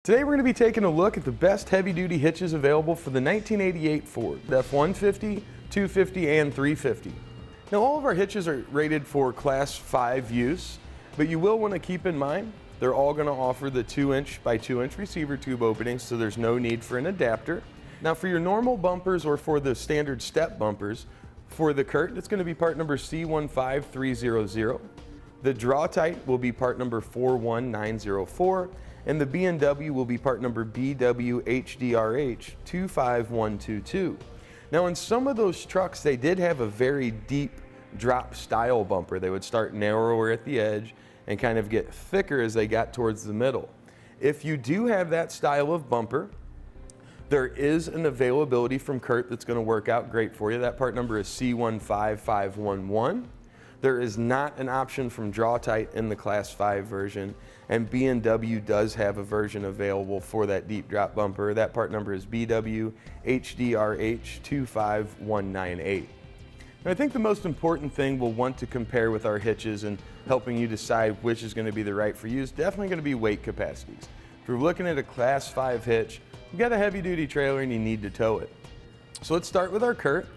Today we're going to be taking a look at the best heavy-duty hitches available for the 1988 Ford F-150, 250, and 350. Now all of our hitches are rated for Class 5 use, but you will want to keep in mind they're all going to offer the 2" by 2" receiver tube openings, so there's no need for an adapter. Now for your normal bumpers or for the standard step bumpers, for the Curt, it's going to be part number C15300. The Draw-Tite will be part number 41904. And the B&W will be part number BWHDRH 25122. Now in some of those trucks they did have a very deep drop style bumper. They would start narrower at the edge and kind of get thicker as they got towards the middle. If you do have that style of bumper, there is an availability from Curt that's going to work out great for you. That part number is C15511. There is not an option from Draw-Tite in the Class 5 version, and B&W does have a version available for that deep drop bumper. That part number is BWHDRH 25198. And I think the most important thing we'll want to compare with our hitches and helping you decide which is going to be the right for you is definitely going to be weight capacities. If you're looking at a Class 5 hitch, you've got a heavy-duty trailer and you need to tow it. So let's start with our Curt.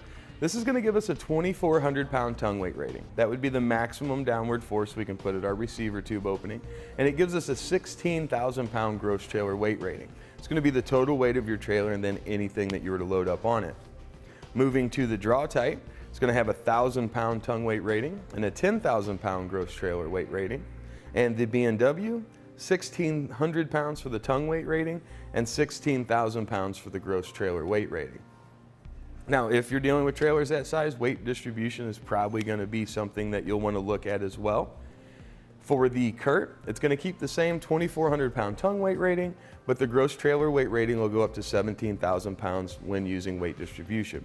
This is going to give us a 2,400 pound tongue weight rating. That would be the maximum downward force we can put at our receiver tube opening. And it gives us a 16,000 pound gross trailer weight rating. It's going to be the total weight of your trailer and then anything that you were to load up on it. Moving to the Draw-Tite, it's going to have a 1,000 pound tongue weight rating and a 10,000 pound gross trailer weight rating. And the B&W, 1,600 pounds for the tongue weight rating and 16,000 pounds for the gross trailer weight rating. Now, if you're dealing with trailers that size, weight distribution is probably going to be something that you'll want to look at as well. For the Curt, it's going to keep the same 2,400 pound tongue weight rating, but the gross trailer weight rating will go up to 17,000 pounds when using weight distribution.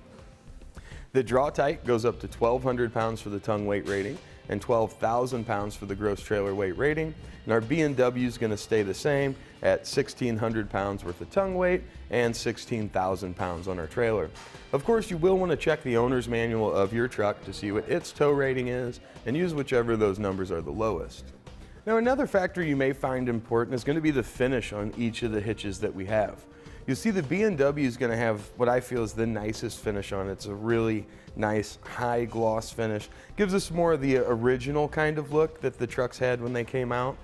The Draw-Tite goes up to 1,200 pounds for the tongue weight rating and 12,000 pounds for the gross trailer weight rating. And our B&W is going to stay the same at 1,600 pounds worth of tongue weight and 16,000 pounds on our trailer. Of course, you will want to check the owner's manual of your truck to see what its tow rating is and use whichever of those numbers are the lowest. Now, another factor you may find important is going to be the finish on each of the hitches that we have. You'll see the B&W is going to have what I feel is the nicest finish on it. It's a really nice high gloss finish. Gives us more of the original kind of look that the trucks had when they came out.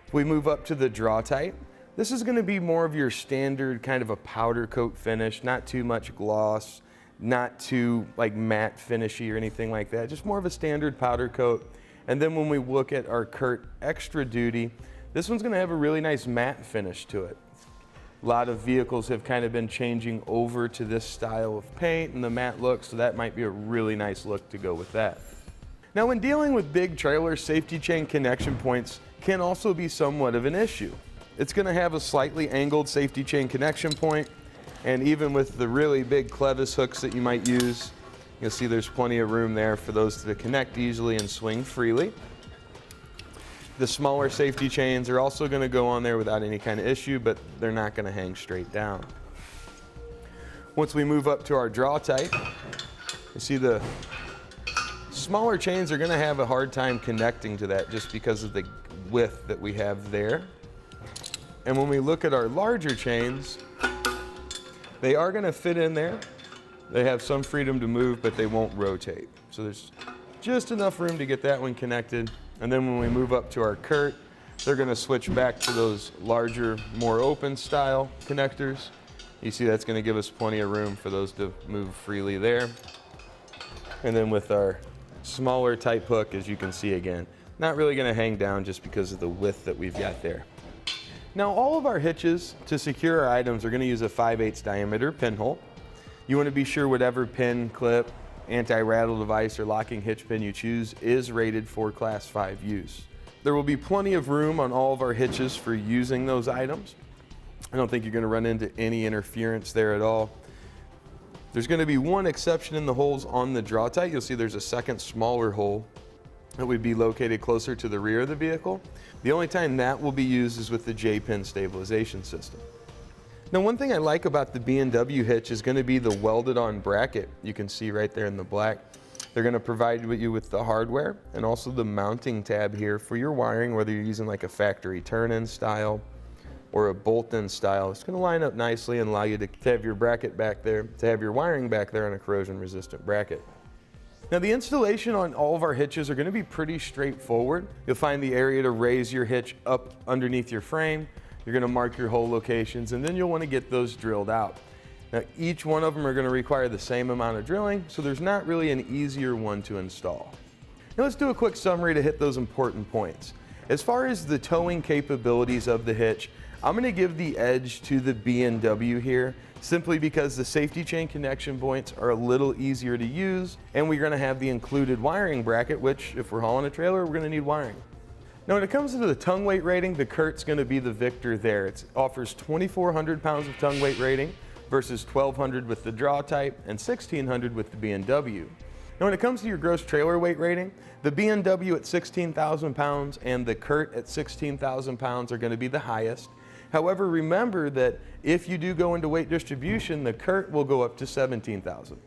If we move up to the Draw-Tite, this is going to be more of your standard kind of a powder coat finish, not too much gloss, not too like matte finishy or anything like that, just more of a standard powder coat. And then when we look at our Curt Extra Duty, this one's going to have a really nice matte finish to it. A lot of vehicles have kind of been changing over to this style of paint and the matte look, so that might be a really nice look to go with that. Now, when dealing with big trailers, safety chain connection points can also be somewhat of an issue. It's going to have a slightly angled safety chain connection point, and even with the really big clevis hooks that you might use, you'll see there's plenty of room there for those to connect easily and swing freely. The smaller safety chains are also going to go on there without any kind of issue, but they're not going to hang straight down. Once we move up to our Draw-Tite, you see the smaller chains are going to have a hard time connecting to that just because of the width that we have there. And when we look at our larger chains, they are going to fit in there. They have some freedom to move, but they won't rotate. So there's just enough room to get that one connected. And then when we move up to our Curt, they're going to switch back to those larger, more open style connectors. You see that's going to give us plenty of room for those to move freely there. And then with our smaller type hook, as you can see again, not really going to hang down just because of the width that we've got there. Now all of our hitches to secure our items are going to use a 5/8 diameter pinhole. You want to be sure whatever pin, clip, anti-rattle device or locking hitch pin you choose is rated for Class 5 use. There will be plenty of room on all of our hitches for using those items. I don't think you're going to run into any interference there at all. There's going to be one exception in the holes on the Draw-Tite. You'll see there's a second smaller hole that would be located closer to the rear of the vehicle. The only time that will be used is with the J-pin stabilization system. Now, one thing I like about the B&W hitch is going to be the welded on bracket. You can see right there in the black. They're going to provide you with the hardware and also the mounting tab here for your wiring, whether you're using like a factory turn-in style or a bolt-in style. It's going to line up nicely and allow you to have your bracket back there, to have your wiring back there on a corrosion-resistant bracket. Now the installation on all of our hitches are going to be pretty straightforward. You'll find the area to raise your hitch up underneath your frame. You're going to mark your hole locations, and then you'll want to get those drilled out. Now each one of them are going to require the same amount of drilling, so there's not really an easier one to install. Now let's do a quick summary to hit those important points. As far as the towing capabilities of the hitch, I'm going to give the edge to the B&W here, simply because the safety chain connection points are a little easier to use, and we're going to have the included wiring bracket, which if we're hauling a trailer, we're going to need wiring. Now when it comes to the tongue weight rating, the Curt's going to be the victor there. It offers 2,400 pounds of tongue weight rating versus 1,200 with the Draw-Tite and 1,600 with the B&W. Now when it comes to your gross trailer weight rating, the B&W at 16,000 pounds and the Curt at 16,000 pounds are going to be the highest. However, remember that if you do go into weight distribution, the Curt will go up to 17,000.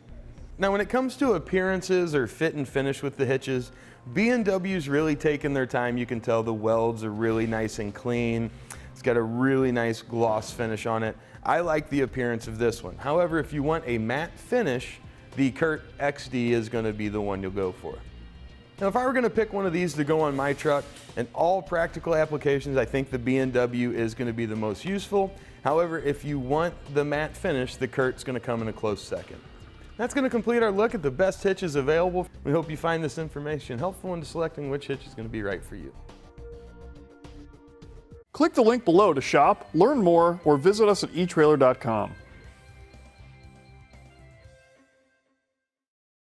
Now when it comes to appearances or fit and finish with the hitches, B&W's really taken their time. You can tell the welds are really nice and clean. It's got a really nice gloss finish on it. I like the appearance of this one. However, if you want a matte finish, the Curt XD is going to be the one you'll go for. Now if I were going to pick one of these to go on my truck, in all practical applications, I think the B&W is going to be the most useful. However, if you want the matte finish, the Curt's going to come in a close second. That's going to complete our look at the best hitches available. We hope you find this information helpful in selecting which hitch is going to be right for you. Click the link below to shop, learn more, or visit us at etrailer.com.